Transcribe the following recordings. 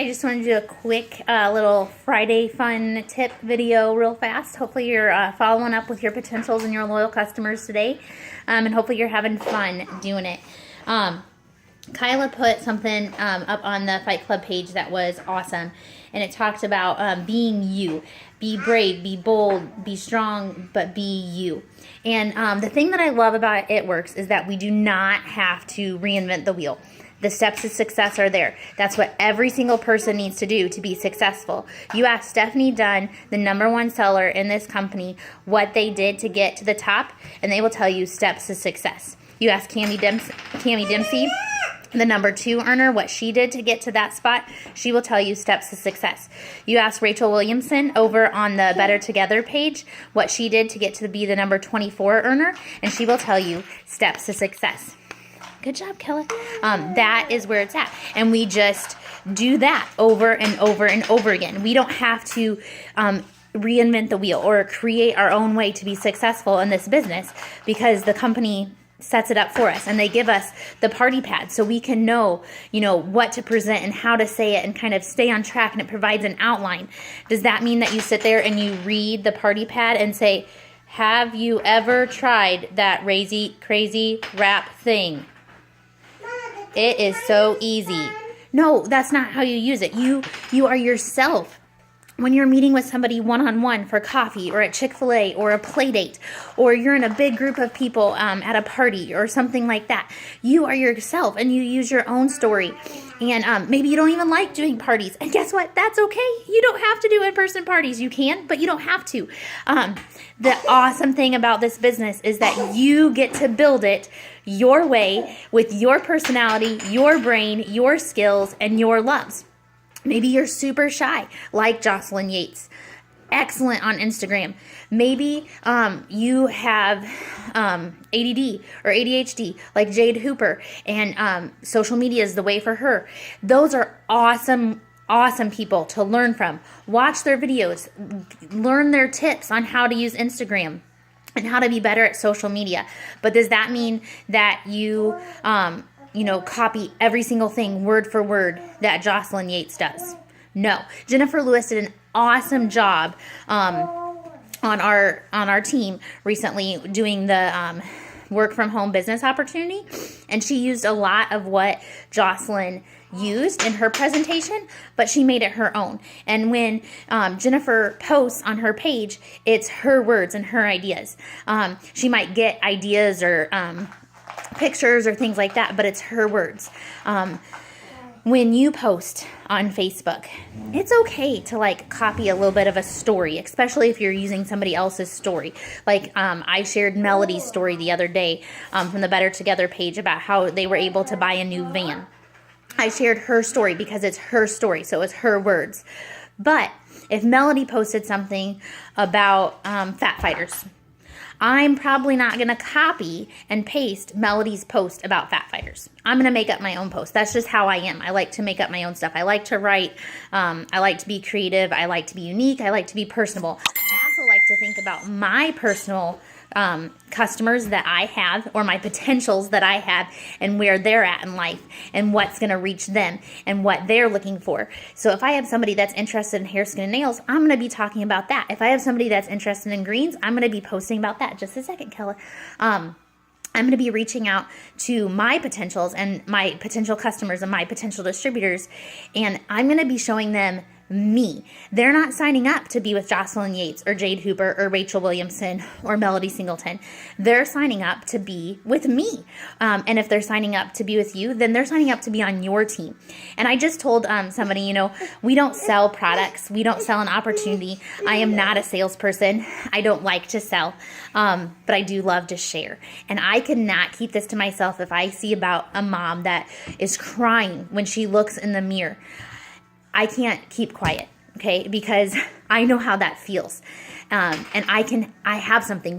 I just wanted to do a quick little Friday fun tip video real fast. Hopefully you're following up with your potentials and your loyal customers today, and hopefully you're having fun doing it. Kyla put something up on the Fight Club page that was awesome, and it talked about being you. Be brave, be bold, be strong, but be you. And the thing that I love about It Works is that we do not have to reinvent the wheel. The steps to success are there. That's what every single person needs to do to be successful. You ask Stephanie Dunn, the #1 seller in this company, what they did to get to the top, and they will tell you steps to success. You ask Cami Dempsey, the #2 earner, what she did to get to that spot, she will tell you steps to success. You ask Rachel Williamson over on the Better Together page what she did to get to be the #24 earner, and she will tell you steps to success. Good job, Kelly. That is where it's at. And we just do that over and over and over again. We don't have to reinvent the wheel or create our own way to be successful in this business, because the company sets it up for us, and they give us the party pad so we can know, what to present and how to say it and kind of stay on track, and it provides an outline. Does that mean that you sit there and you read the party pad and say, have you ever tried that crazy wrap thing? It is so easy. No, that's not how you use it. You are yourself. When you're meeting with somebody one-on-one for coffee or at Chick-fil-A or a play date, or you're in a big group of people at a party or something like that, you are yourself and you use your own story. And maybe you don't even like doing parties. And guess what? That's okay. You don't have to do in-person parties. You can, but you don't have to. The awesome thing about this business is that you get to build it your way with your personality, your brain, your skills, and your loves. Maybe you're super shy, like Jocelyn Yates. Excellent on Instagram. Maybe you have ADD or ADHD, like Jade Hooper, and social media is the way for her. Those are awesome people to learn from. Watch their videos. Learn their tips on how to use Instagram and how to be better at social media. But does that mean that you copy every single thing word for word that Jocelyn Yates does? No. Jennifer Lewis did an awesome job on our team recently doing the work from home business opportunity, and she used a lot of what Jocelyn used in her presentation, but she made it her own. And when Jennifer posts on her page, it's her words and her ideas. She might get ideas or pictures or things like that, but it's her words. When you post on Facebook, it's okay to copy a little bit of a story, especially if you're using somebody else's story. I shared Melody's story the other day from the Better Together page about how they were able to buy a new van. I shared her story because it's her story, so it's her words. But if Melody posted something about fat fighters, I'm probably not going to copy and paste Melody's post about fat fighters. I'm going to make up my own post. That's just how I am. I like to make up my own stuff. I like to write. I like to be creative. I like to be unique. I like to be personable. I also like to think about my personal customers that I have, or my potentials that I have, and where they're at in life and what's going to reach them and what they're looking for. So if I have somebody that's interested in hair, skin, and nails, I'm going to be talking about that. If I have somebody that's interested in greens, I'm going to be posting about that. Just a second, Kella. I'm going to be reaching out to my potentials and my potential customers and my potential distributors, and I'm going to be showing them me. They're not signing up to be with Jocelyn Yates or Jade Hooper or Rachel Williamson or Melody Singleton. They're signing up to be with me. And if they're signing up to be with you, then they're signing up to be on your team. And I just told somebody, we don't sell products. We don't sell an opportunity. I am not a salesperson. I don't like to sell, but I do love to share. And I cannot keep this to myself if I see about a mom that is crying when she looks in the mirror. I can't keep quiet, okay? Because I know how that feels. And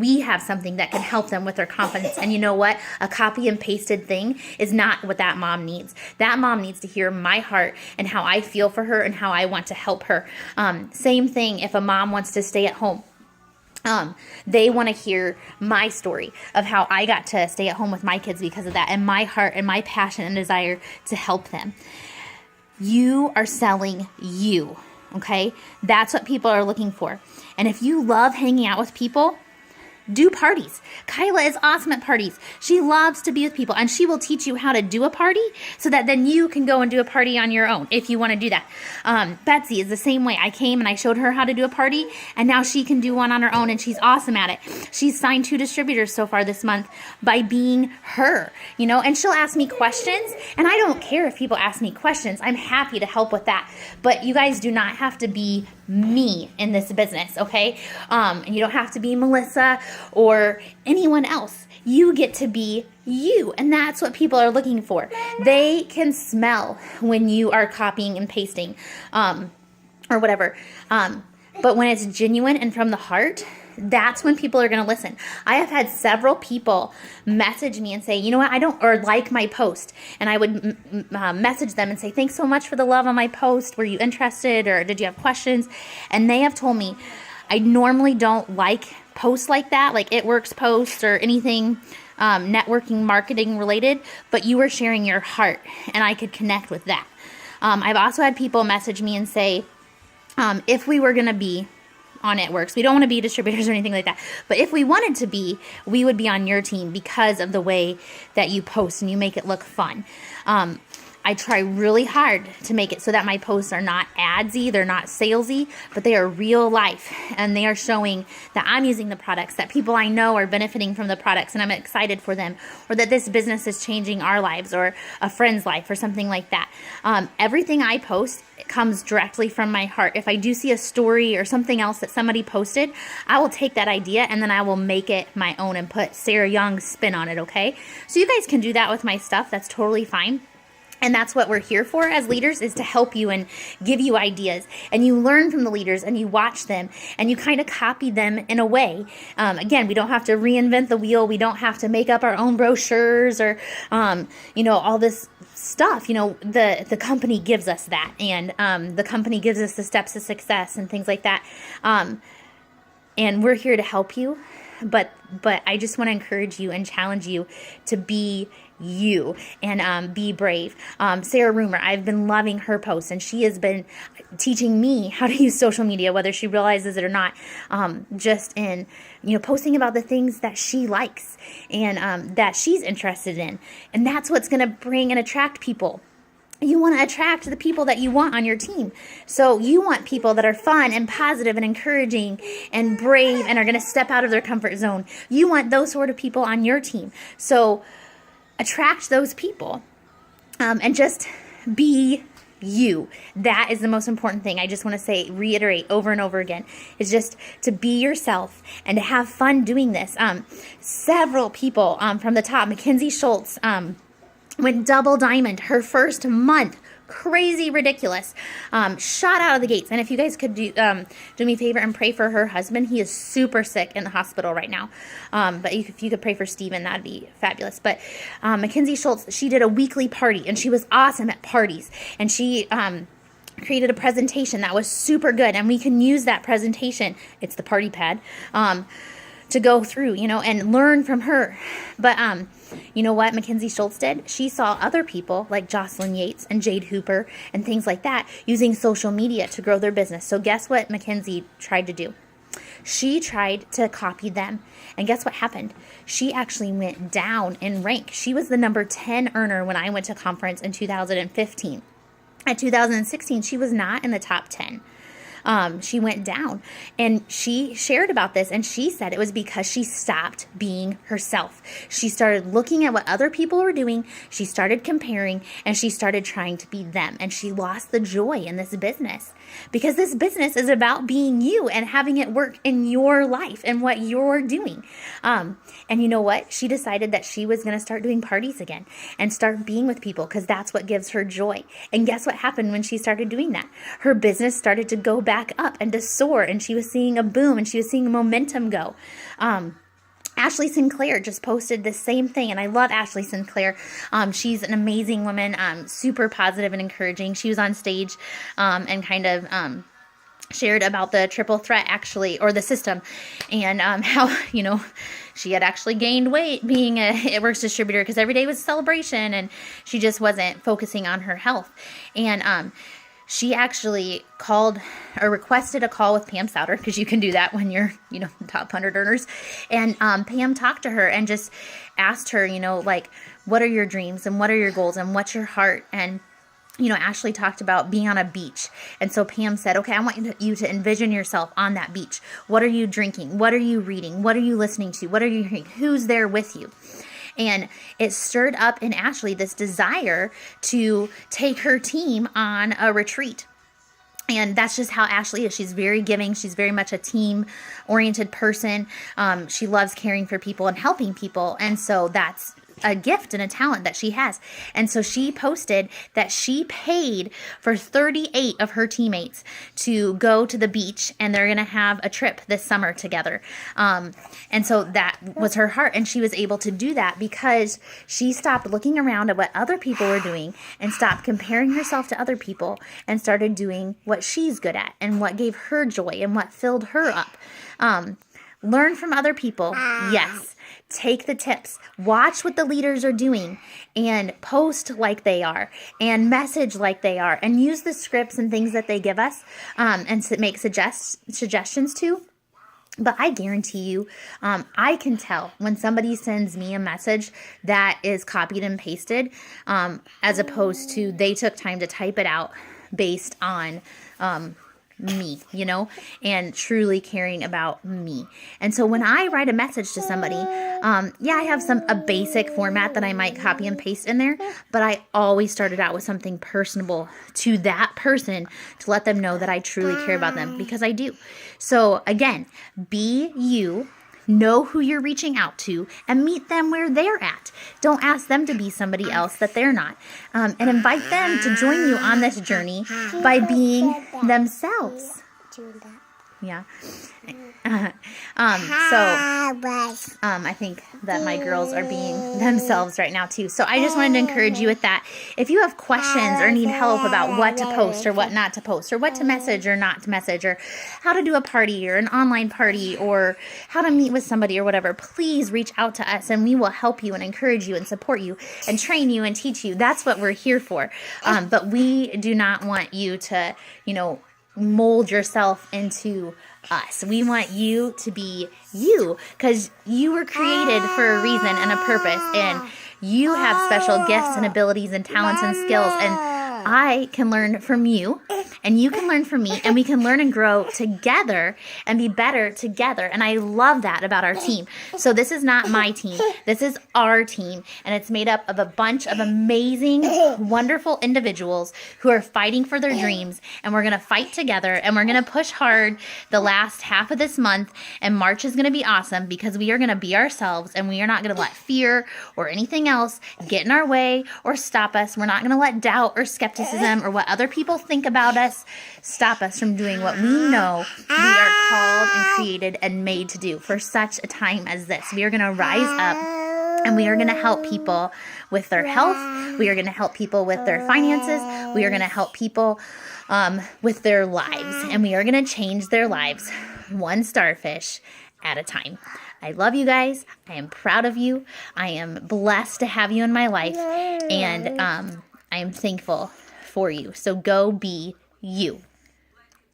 we have something that can help them with their confidence. And you know what? A copy and pasted thing is not what that mom needs. That mom needs to hear my heart and how I feel for her and how I want to help her. Same thing if a mom wants to stay at home. They want to hear my story of how I got to stay at home with my kids because of that, and my heart and my passion and desire to help them. You are selling you, okay? That's what people are looking for. And if you love hanging out with people, do parties. Kyla is awesome at parties. She loves to be with people, and she will teach you how to do a party so that then you can go and do a party on your own if you want to do that. Betsy is the same way. I came and I showed her how to do a party, and now she can do one on her own, and she's awesome at it. She's signed 2 distributors so far this month by being her, and she'll ask me questions, and I don't care if people ask me questions. I'm happy to help with that. But you guys do not have to be me in this business, okay? And you don't have to be Melissa or anyone else. You get to be you, and that's what people are looking for. They can smell when you are copying and pasting, or whatever. But when it's genuine and from the heart, that's when people are going to listen. I have had several people message me and say, you know what, or like my post. And I would message them and say, thanks so much for the love on my post. Were you interested, or did you have questions? And they have told me, I normally don't like posts like that, like It Works posts or anything networking marketing related, but you were sharing your heart and I could connect with that. I've also had people message me and say, if we were going to be on It Works, we don't want to be distributors or anything like that, but if we wanted to be, we would be on your team because of the way that you post and you make it look fun. I try really hard to make it so that my posts are not adsy, they're not salesy, but they are real life, and they are showing that I'm using the products, that people I know are benefiting from the products, and I'm excited for them, or that this business is changing our lives or a friend's life or something like that. Everything I post comes directly from my heart. If I do see a story or something else that somebody posted, I will take that idea and then I will make it my own and put Sarah Young's spin on it, okay? So you guys can do that with my stuff. That's totally fine. And that's what we're here for as leaders, is to help you and give you ideas. And you learn from the leaders and you watch them and you kind of copy them in a way. Again, we don't have to reinvent the wheel. We don't have to make up our own brochures or, all this stuff. The company gives us that, and the company gives us the steps to success and things like that. And we're here to help you. But I just want to encourage you and challenge you to be you and be brave. Sarah Rumor, I've been loving her posts, and she has been teaching me how to use social media, whether she realizes it or not, just in posting about the things that she likes and that she's interested in. And that's what's going to bring and attract people. You want to attract the people that you want on your team. So you want people that are fun and positive and encouraging and brave and are going to step out of their comfort zone. You want those sort of people on your team. So attract those people and just be you. That is the most important thing. I just want to reiterate over and over again, is just to be yourself and to have fun doing this. Several people from the top, Mackenzie Schultz, went double diamond her first month. Crazy, ridiculous. Shot out of the gates. And if you guys could do me a favor and pray for her husband. He is super sick in the hospital right now. But if you could pray for Steven, that'd be fabulous. But Mackenzie Schultz, she did a weekly party, and she was awesome at parties. And she created a presentation that was super good. And we can use that presentation. It's the party pad. To go through, and learn from her. But you know what Mackenzie Schultz did? She saw other people like Jocelyn Yates and Jade Hooper and things like that using social media to grow their business. So guess what Mackenzie tried to do? She tried to copy them. And guess what happened? She actually went down in rank. She was the number 10 earner when I went to conference in 2015. At 2016, she was not in the top 10. She went down, and she shared about this, and she said it was because she stopped being herself. She started looking at what other people were doing. She started comparing, and she started trying to be them, and she lost the joy in this business, because this business is about being you and having it work in your life and what you're doing. And you know what? She decided that she was going to start doing parties again and start being with people, because that's what gives her joy. And guess what happened when she started doing that? Her business started to go back up and to soar, and she was seeing a boom, and she was seeing momentum go. Ashley Sinclair just posted the same thing, and I love Ashley Sinclair. She's an amazing woman, super positive and encouraging. She was on stage and kind of shared about the triple threat, actually, or the system, and how, she had actually gained weight being a Works distributor because every day was a celebration and she just wasn't focusing on her health. And she actually called or requested a call with Pam Souter, because you can do that when you're, top 100 earners. And Pam talked to her and just asked her, like, what are your dreams and what are your goals and what's your heart? And Ashley talked about being on a beach. And so Pam said, okay, I want you to envision yourself on that beach. What are you drinking? What are you reading? What are you listening to? What are you hearing? Who's there with you? And it stirred up in Ashley this desire to take her team on a retreat. And that's just how Ashley is. She's very giving. She's very much a team-oriented person. She loves caring for people and helping people. And so that's a gift and a talent that she has. And so she posted that she paid for 38 of her teammates to go to the beach, and they're going to have a trip this summer together. And so that was her heart. And she was able to do that because she stopped looking around at what other people were doing and stopped comparing herself to other people and started doing what she's good at and what gave her joy and what filled her up. Learn from other people. Yes. Take the tips, watch what the leaders are doing, and post like they are, and message like they are, and use the scripts and things that they give us, and make suggestions to. But I guarantee you, I can tell when somebody sends me a message that is copied and pasted, as opposed to they took time to type it out based on me, and truly caring about me. And so when I write a message to somebody, I have a basic format that I might copy and paste in there, but I always started out with something personable to that person to let them know that I truly care about them, because I do. So again, be you. Know who you're reaching out to and meet them where they're at. Don't ask them to be somebody else that they're not. And invite them to join you on this journey by being themselves. Yeah. I think that my girls are being themselves right now too. So I just wanted to encourage you with that. If you have questions or need help about what to post or what not to post, or what to message or not to message, or how to do a party or an online party, or how to meet with somebody or whatever, please reach out to us and we will help you and encourage you and support you and train you and teach you. That's what we're here for. But we do not want you to, mold yourself into us. We want you to be you, because you were created for a reason and a purpose, and you have special gifts and abilities and talents and skills, and I can learn from you and you can learn from me, and we can learn and grow together and be better together. And I love that about our team. So this is not my team. This is our team, and it's made up of a bunch of amazing, wonderful individuals who are fighting for their dreams, and we're going to fight together, and we're going to push hard the last half of this month, and March is going to be awesome because we are going to be ourselves, and we are not going to let fear or anything else get in our way or stop us. We're not going to let doubt or skepticism or what other people think about us stop us from doing what we know we are called and created and made to do for such a time as this. We are going to rise up, and we are going to help people with their health. We are going to help people with their finances. We are going to help people with their lives, and we are going to change their lives one starfish at a time. I love you guys. I am proud of you. I am blessed to have you in my life, and I am thankful for you. So go be you.